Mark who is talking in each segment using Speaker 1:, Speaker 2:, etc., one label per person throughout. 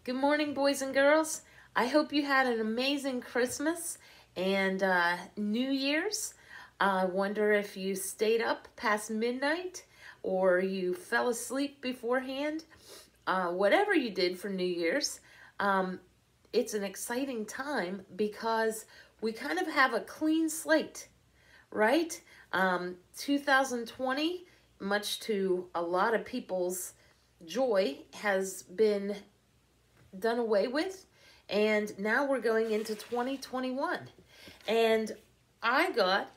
Speaker 1: Good morning, boys and girls. I hope you had an amazing Christmas and New Year's. I wonder if you stayed up past midnight or you fell asleep beforehand. Whatever you did for New Year's, it's an exciting time because we kind of have a clean slate, right? 2020, much to a lot of people's joy, has been done away with, and now we're going into 2021. And I got,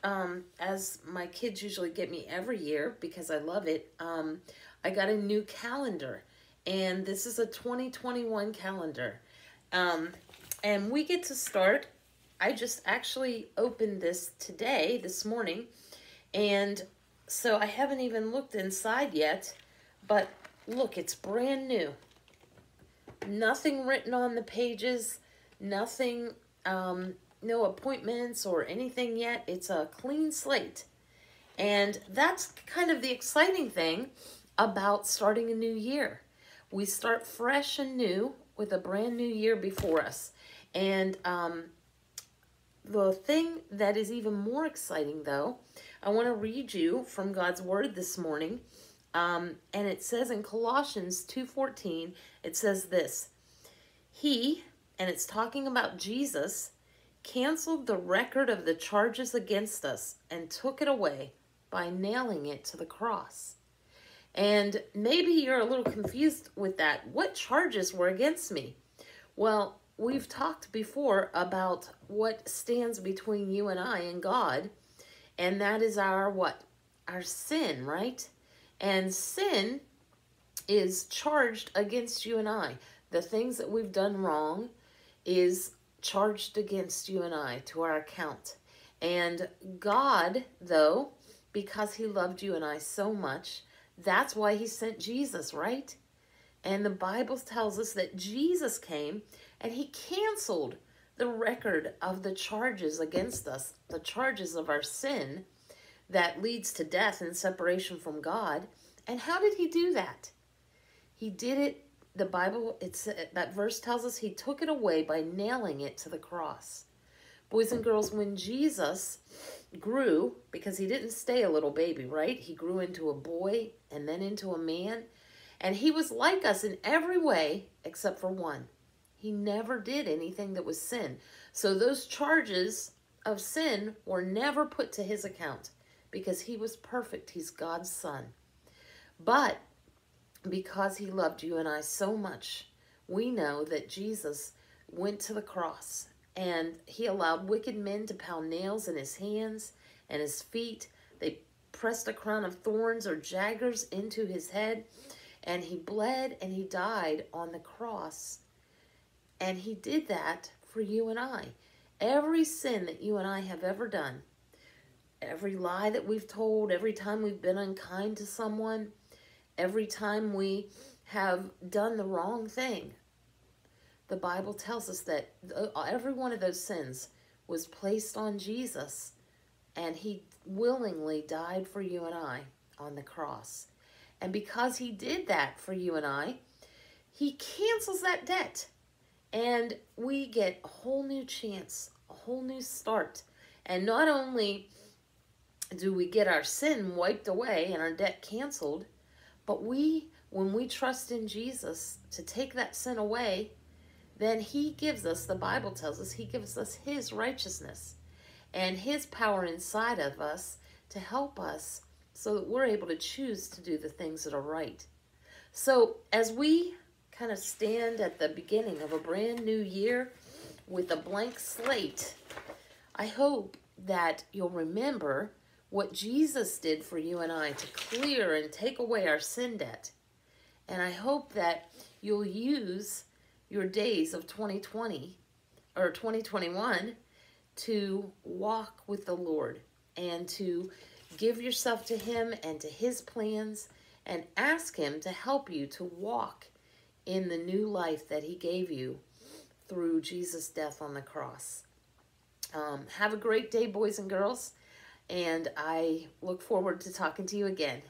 Speaker 1: as my kids usually get me every year because I love it, I got a new calendar, and this is a 2021 calendar. And we get to start. I just actually opened this today, this morning, and so I haven't even looked inside yet, but look, it's brand new. Nothing written on the pages, nothing, no appointments or anything yet. It's a clean slate. And that's kind of the exciting thing about starting a new year. We start fresh and new with a brand new year before us. And the thing that is even more exciting, though, I want to read you from God's Word this morning. And it says in Colossians 2:14, it says this: He, and it's talking about Jesus, canceled the record of the charges against us and took it away by nailing it to the cross. And maybe you're a little confused with that. What charges were against me? Well, we've talked before about what stands between you and I and God, and that is our what? Our sin, right? And sin is charged against you and I. The things that we've done wrong is charged against you and I to our account. And God, though, because he loved you and I so much, that's why he sent Jesus, right? And the Bible tells us that Jesus came and he canceled the record of the charges against us, the charges of our sin that leads to death and separation from God. And how did he do that? He did it, the Bible, that verse tells us he took it away by nailing it to the cross. Boys and girls, when Jesus grew, because he didn't stay a little baby, right? He grew into a boy and then into a man. And he was like us in every way except for one. He never did anything that was sin. So those charges of sin were never put to his account because he was perfect. He's God's son. But because he loved you and I so much, we know that Jesus went to the cross and he allowed wicked men to pound nails in his hands and his feet. They pressed a crown of thorns or daggers into his head, and he bled and he died on the cross. And he did that for you and I. Every sin that you and I have ever done, every lie that we've told, every time we've been unkind to someone, every time we have done the wrong thing, the Bible tells us that every one of those sins was placed on Jesus, and he willingly died for you and I on the cross. And because he did that for you and I, he cancels that debt. And we get a whole new chance, a whole new start. And not only do we get our sin wiped away and our debt canceled, but when we trust in Jesus to take that sin away, then he gives us, the Bible tells us, he gives us his righteousness and his power inside of us to help us so that we're able to choose to do the things that are right. So as we kind of stand at the beginning of a brand new year with a blank slate, I hope that you'll remember what Jesus did for you and I to clear and take away our sin debt. And I hope that you'll use your days of 2020 or 2021 to walk with the Lord and to give yourself to him and to his plans and ask him to help you to walk in the new life that he gave you through Jesus' death on the cross. Have a great day, boys and girls. And I look forward to talking to you again.